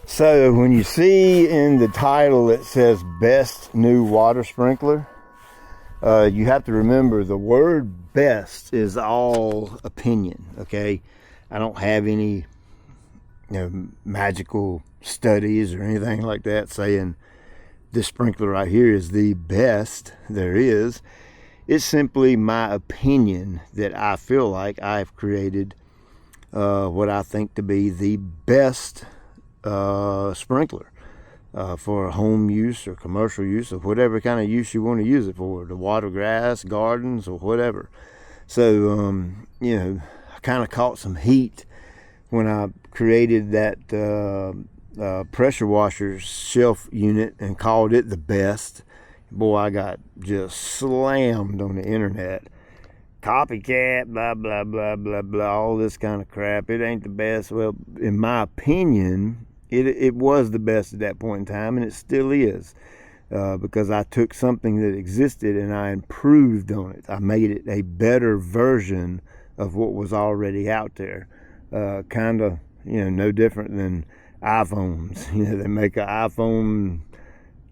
So when you see in the title it says best new water sprinkler, you have to remember the word best is all opinion, okay? I don't have any magical studies or anything like that saying this sprinkler right here is the best there is. It's simply my opinion that I feel like I've created what I think to be the best sprinkler for home use or commercial use, or whatever kind of use you want to use it for, to water grass, gardens, or whatever. So I kind of caught some heat when I created that pressure washer shelf unit and called it the best. Boy, I got just slammed on the internet. Copycat, blah, blah, blah, blah, blah, all this kind of crap. It ain't the best. Well, in my opinion, it was the best at that point in time, and it still is, because I took something that existed and I improved on it. I made it a better version of what was already out there. Kind of, no different than iPhones. They make an iPhone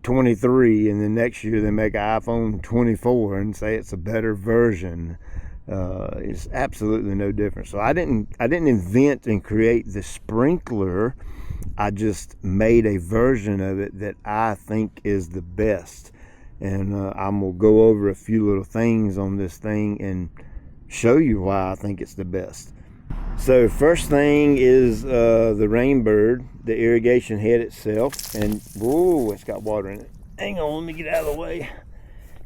23 and the next year they make an iPhone 24 and say it's a better version. It's absolutely no different. So I didn't invent and create the sprinkler. I just made a version of it that I think is the best, and I'm gonna go over a few little things on this thing and show you why I think it's the best. So first thing is the Rainbird, the irrigation head itself, and whoa, it's got water in it. Hang on, let me get out of the way.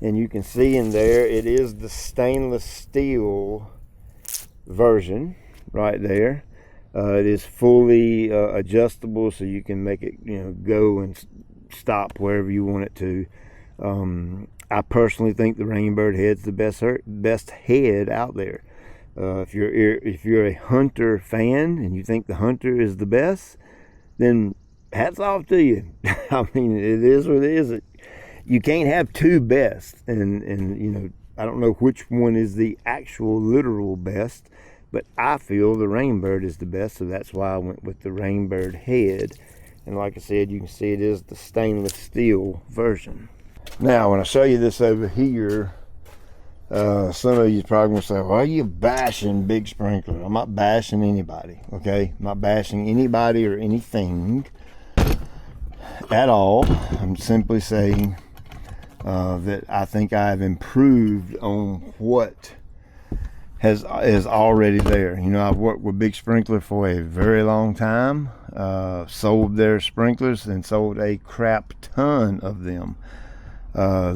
And you can see in there, it is the stainless steel version right there. It is fully adjustable, so you can make it go and stop wherever you want it to. I personally think the Rainbird head's the best head out there. If you're a Hunter fan and you think the Hunter is the best, then hats off to you. I mean, it is what it is. You can't have two best, and I don't know which one is the actual literal best, but I feel the Rainbird is the best, so that's why I went with the Rainbird head. And like I said, you can see it is the stainless steel version. Now, when I show you this over here, some of you probably going to say, why are you bashing Big Sprinkler? I'm not bashing anybody, okay? I'm not bashing anybody or anything at all. I'm simply saying that I think I've improved on what is already there. I've worked with Big Sprinkler for a very long time, sold their sprinklers and sold a crap ton of them.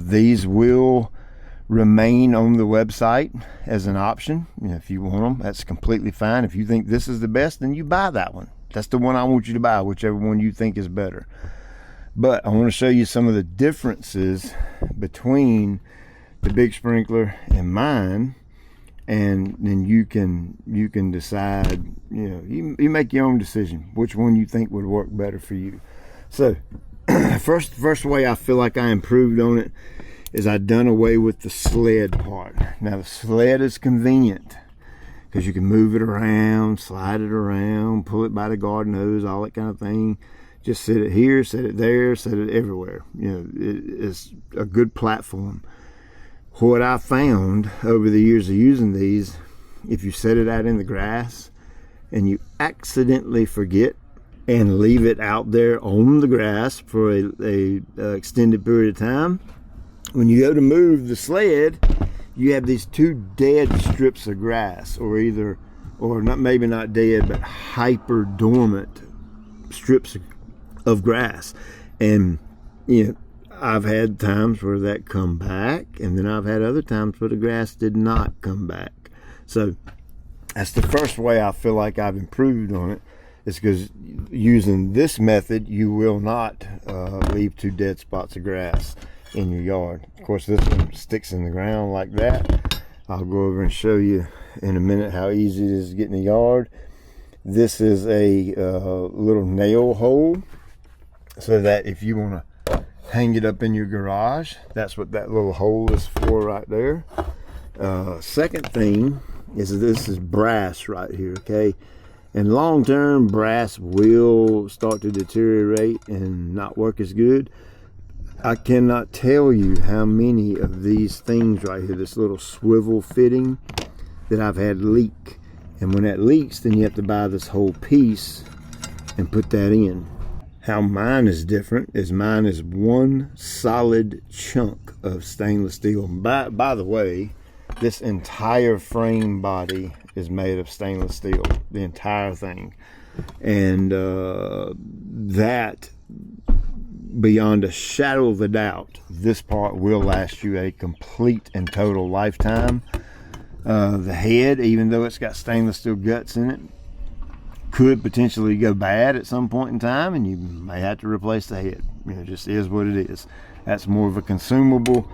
These will remain on the website as an option. If you want them, that's completely fine. If you think this is the best, then you buy that one. That's the one I want you to buy, whichever one you think is better. But I want to show you some of the differences between the Big Sprinkler and mine, and then you can decide. You make your own decision which one you think would work better for you. So first way I feel like I improved on it is I done away with the sled part. Now the sled is convenient because you can move it around, slide it around, pull it by the garden hose, all that kind of thing. Just set it here, set it there, set it everywhere. It's a good platform. What I found over the years of using these, if you set it out in the grass and you accidentally forget and leave it out there on the grass for a extended period of time, when you go to move the sled, you have these two dead strips of grass, or maybe not dead, but hyper dormant strips of grass. And I've had times where that come back, and then I've had other times where the grass did not come back. So that's the first way I feel like I've improved on it, is because using this method, you will not leave two dead spots of grass in your yard. Of course, this one sticks in the ground like that. I'll go over and show you in a minute how easy it is to get in the yard. This is a little nail hole, so that if you want to hang it up in your garage, that's what that little hole is for right there. Second thing is this is brass right here, okay? And long term, brass will start to deteriorate and not work as good. I cannot tell you how many of these things right here, this little swivel fitting, that I've had leak. And when that leaks, then you have to buy this whole piece and put that in. How mine is different is mine is one solid chunk of stainless steel. By the way, this entire frame body is made of stainless steel, the entire thing. And that, beyond a shadow of a doubt, this part will last you a complete and total lifetime. The head, even though it's got stainless steel guts in it, could potentially go bad at some point in time, and you may have to replace the head. You know, it just is what it is. That's more of a consumable.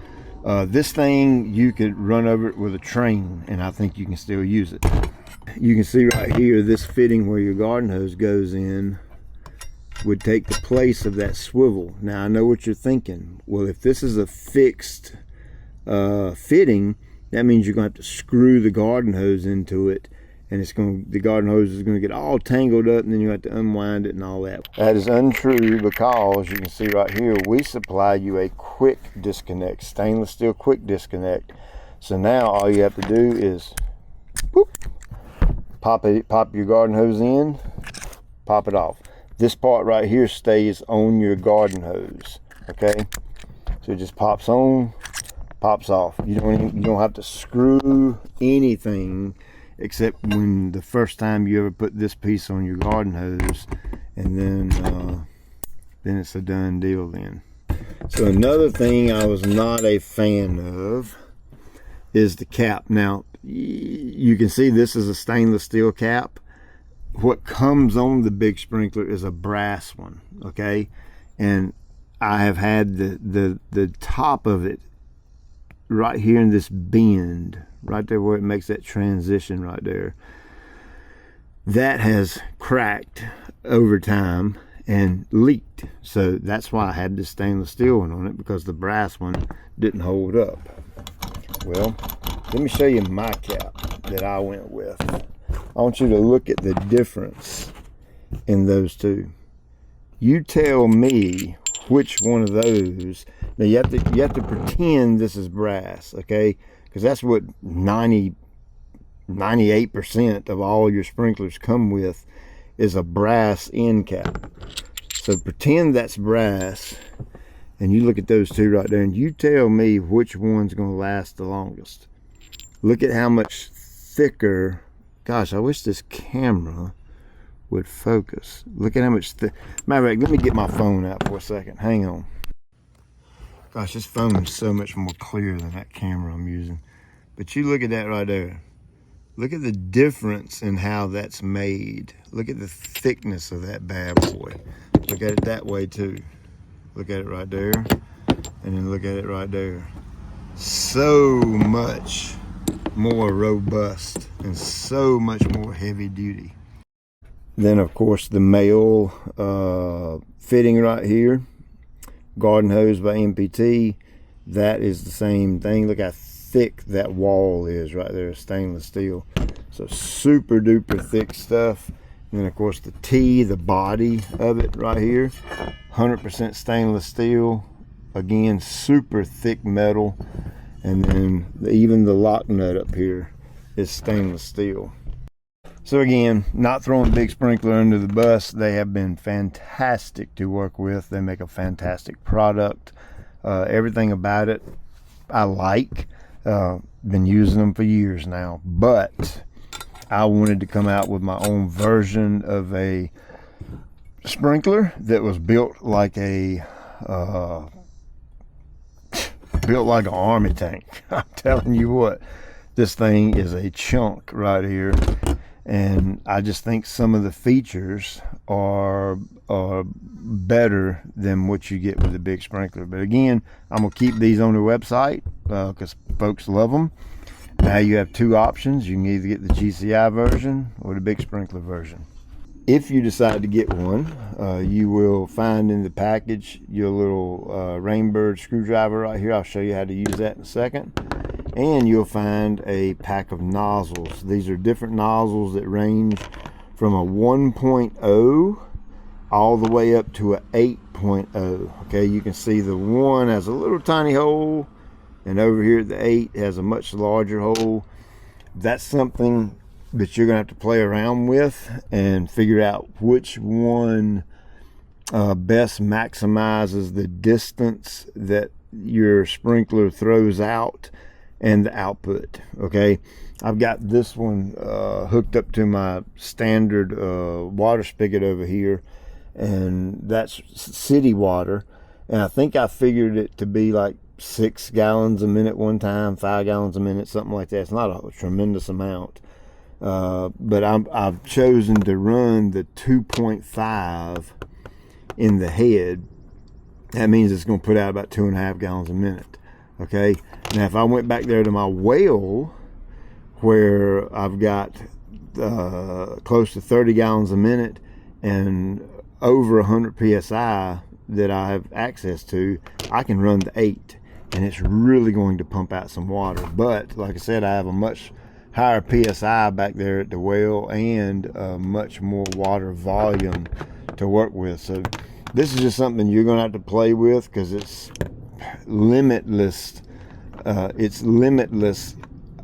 This thing, you could run over it with a train, and I think you can still use it. You can see right here, this fitting where your garden hose goes in would take the place of that swivel. Now, I know what you're thinking. Well, if this is a fixed fitting, that means you're going to have to screw the garden hose into it, and the garden hose is going to get all tangled up, and then you have to unwind it and all that. That is untrue, because you can see right here, we supply you a quick disconnect, stainless steel quick disconnect. So now all you have to do is boop, pop your garden hose in, pop it off. This part right here stays on your garden hose, okay? So it just pops on, pops off. You don't have to screw anything, except when the first time you ever put this piece on your garden hose, and then it's a done deal then. So another thing I was not a fan of is the cap. Now, you can see this is a stainless steel cap. What comes on the big sprinkler is a brass one, okay? And I have had the top of it right here in this bend, right there where it makes that transition right there, that has cracked over time and leaked. So that's why I had this stainless steel one on it, because the brass one didn't hold up. Well, let me show you my cap that I went with. I want you to look at the difference in those two. You tell me which one of those. Now you have to pretend this is brass, okay? Because that's what 98% of all your sprinklers come with, is a brass end cap. So pretend that's brass, and you look at those two right there, and you tell me which one's going to last the longest. Look at how much thicker. Gosh, I wish this camera would focus. Look at how much matter of fact, let me get my phone out for a second. Hang on. Gosh, this phone is so much more clear than that camera I'm using. But you look at that right there. Look at the difference in how that's made. Look at the thickness of that bad boy. Look at it that way too. Look at it right there. And then look at it right there. So much more robust and so much more heavy duty. Then of course the male fitting right here, garden hose by MPT, that is the same thing. Look how thick that wall is right there, stainless steel. So super duper thick stuff. And then of course the T, the body of it right here, 100% stainless steel. Again, super thick metal. And then even the lock nut up here is stainless steel. So again, not throwing Big Sprinkler under the bus. They have been fantastic to work with. They make a fantastic product. Everything about it I like. Been using them for years now. But I wanted to come out with my own version of a sprinkler that was built like an army tank. I'm telling you what, this thing is a chunk right here, and I just think some of the features are better than what you get with the Big Sprinkler. But again, I'm gonna keep these on the website because folks love them. Now you have two options. You can either get the GCI version or the Big Sprinkler version. If you decide to get one, you will find in the package your little Rainbird screwdriver right here. I'll show you how to use that in a second. And you'll find a pack of nozzles. These are different nozzles that range from a 1.0 all the way up to a 8.0. Okay, you can see the 1 has a little tiny hole, and over here the 8 has a much larger hole. That's something that you're gonna have to play around with and figure out which one best maximizes the distance that your sprinkler throws out and the output. Okay, I've got this one hooked up to my standard water spigot over here, and that's city water, and I think I figured it to be like 6 gallons a minute one time, 5 gallons a minute, something like that. It's not a tremendous amount, but I've chosen to run the 2.5 in the head. That means it's going to put out about 2.5 gallons a minute. Okay, now if I went back there to my well where I've got close to 30 gallons a minute and over 100 psi that I have access to, I can run the 8, and it's really going to pump out some water. But like I said, I have a much higher psi back there at the well and much more water volume to work with. So this is just something you're going to have to play with, because it's limitless. It's limitless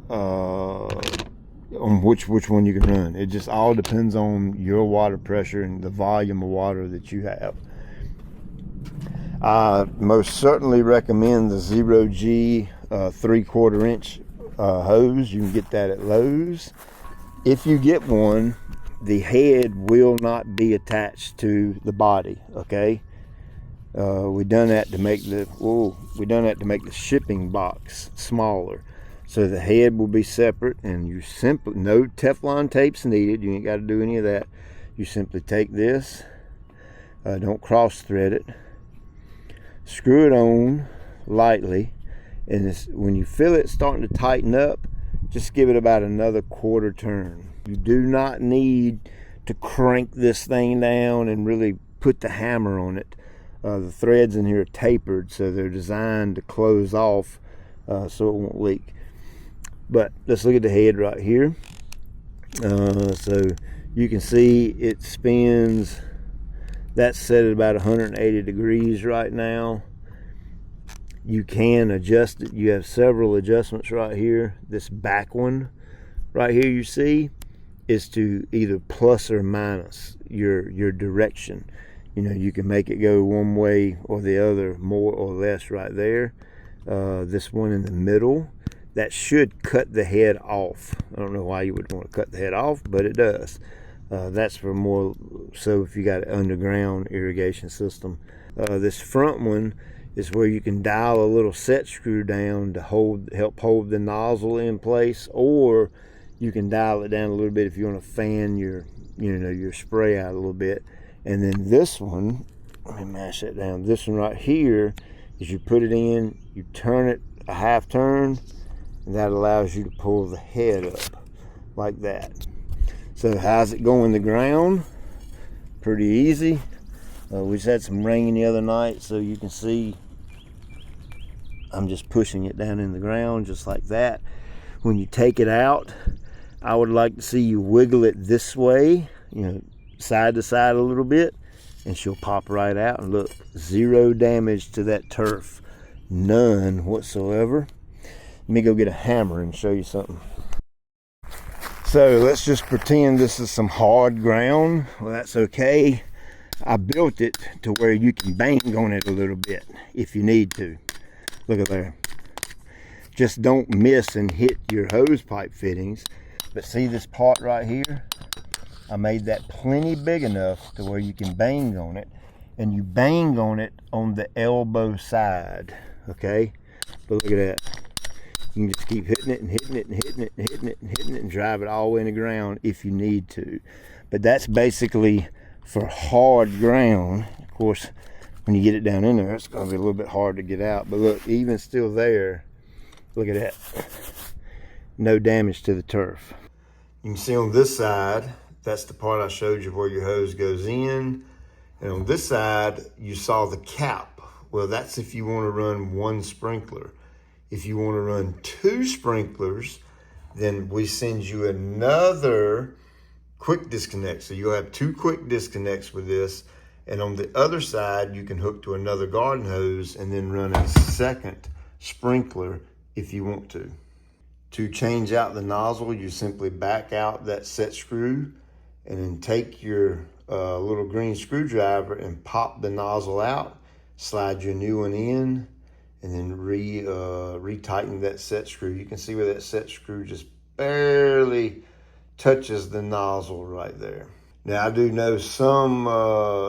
on which one you can run. It just all depends on your water pressure and the volume of water that you have. I most certainly recommend the 0G 3/4 inch hose. You can get that at Lowe's. If you get one, the head will not be attached to the body. Okay, we done that to make the shipping box smaller, so the head will be separate, and you simply, no Teflon tapes needed. You ain't got to do any of that. You simply take this, don't cross thread it, screw it on lightly, and when you feel it starting to tighten up, just give it about another 1/4 turn. You do not need to crank this thing down and really put the hammer on it. The threads in here are tapered, so they're designed to close off so it won't leak. But let's look at the head right here. So you can see it spins. That's set at about 180 degrees right now. You can adjust it. You have several adjustments right here. This back one right here you see is to either plus or minus your direction. You know, you can make it go one way or the other, more or less right there. This one in the middle, that should cut the head off. I don't know why you would want to cut the head off, but it does. That's for more so if you got an underground irrigation system. This front one is where you can dial a little set screw down to help hold the nozzle in place, or you can dial it down a little bit if you want to fan your spray out a little bit. And then this one, let me mash that down. This one right here is you put it in, you turn it a half turn, and that allows you to pull the head up like that. So how's it go in the ground? Pretty easy. We just had some rain the other night, so you can see I'm just pushing it down in the ground just like that. When you take it out, I would like to see you wiggle it this way, side to side a little bit, and she'll pop right out. And look, zero damage to that turf, none whatsoever. Let me go get a hammer and show you something. So let's just pretend this is some hard ground. Well, that's okay. I built it to where you can bang on it a little bit if you need to. Look at there. Just don't miss and hit your hose pipe fittings. But see this part right here? I made that plenty big enough to where you can bang on it, and you bang on it on the elbow side, okay? But look at that. You can just keep hitting it and hitting it and hitting it and hitting it and hitting it and drive it all the way in the ground if you need to. But that's basically for hard ground. Of course, when you get it down in there, it's going to be a little bit hard to get out. But look, even still there, look at that. No damage to the turf. You can see on this side, that's the part I showed you where your hose goes in. And on this side, you saw the cap. Well, that's if you want to run one sprinkler. If you want to run 2 sprinklers, then we send you another quick disconnects. So you'll have 2 quick disconnects with this. And on the other side, you can hook to another garden hose and then run a second sprinkler if you want to. To change out the nozzle, you simply back out that set screw and then take your little green screwdriver and pop the nozzle out, slide your new one in, and then retighten that set screw. You can see where that set screw just barely touches the nozzle right there. Now, I do know some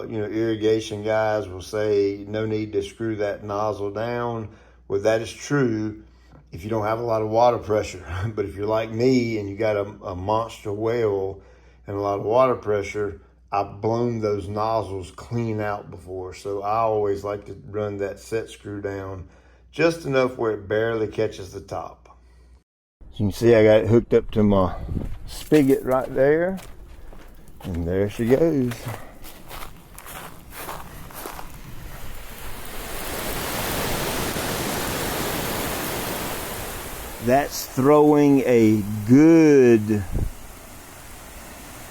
irrigation guys will say no need to screw that nozzle down. Well, that is true if you don't have a lot of water pressure. But if you're like me and you got a monster well and a lot of water pressure, I've blown those nozzles clean out before. So I always like to run that set screw down just enough where it barely catches the top. As you can see, I got it hooked up to my spigot right there. And there she goes. That's throwing a good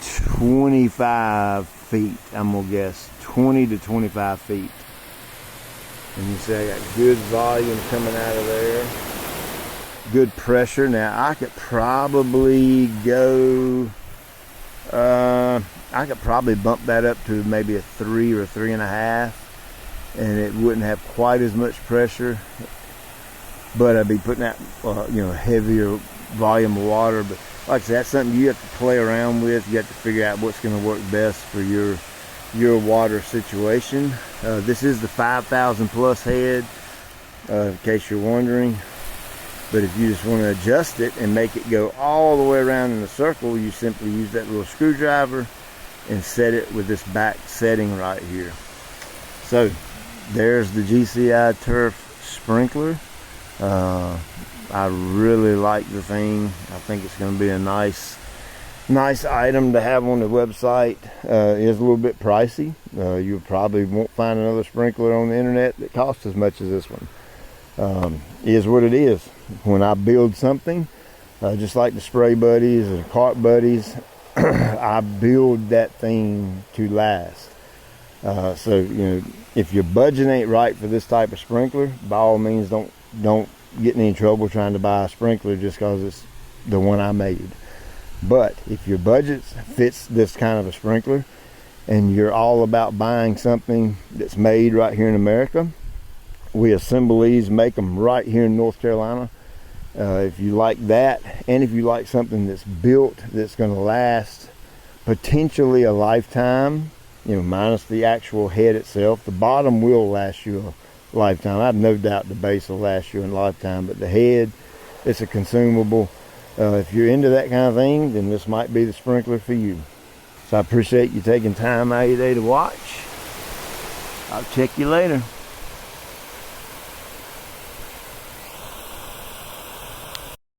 25 feet, I'm gonna guess 20 to 25 feet. And you see I got good volume coming out of there, good pressure. Now I could probably go I could probably bump that up to maybe a 3 or 3.5, and it wouldn't have quite as much pressure, but I'd be putting out heavier volume of water. But like I said, that's something you have to play around with. You have to figure out what's going to work best for your water situation. This is the 5,000 plus head, in case you're wondering. But if you just want to adjust it and make it go all the way around in a circle, you simply use that little screwdriver and set it with this back setting right here. So there's the GCI Turf sprinkler. I really like the thing. I think it's going to be a nice item to have on the website. It is a little bit pricey. You probably won't find another sprinkler on the internet that costs as much as this one. Is what it is. When I build something, just like the spray buddies and cart buddies, I build that thing to last. So if your budget ain't right for this type of sprinkler, by all means don't get in any trouble trying to buy a sprinkler just because it's the one I made. But if your budget fits this kind of a sprinkler and you're all about buying something that's made right here in America, we assemble these, make them right here in North Carolina. If you like that, and if you like something that's built that's going to last potentially a lifetime, minus the actual head itself, the bottom will last you a lifetime. I have no doubt the base will last you a lifetime, but the head, it's a consumable. If you're into that kind of thing, then this might be the sprinkler for you. So I appreciate you taking time out of your day to watch. I'll check you later.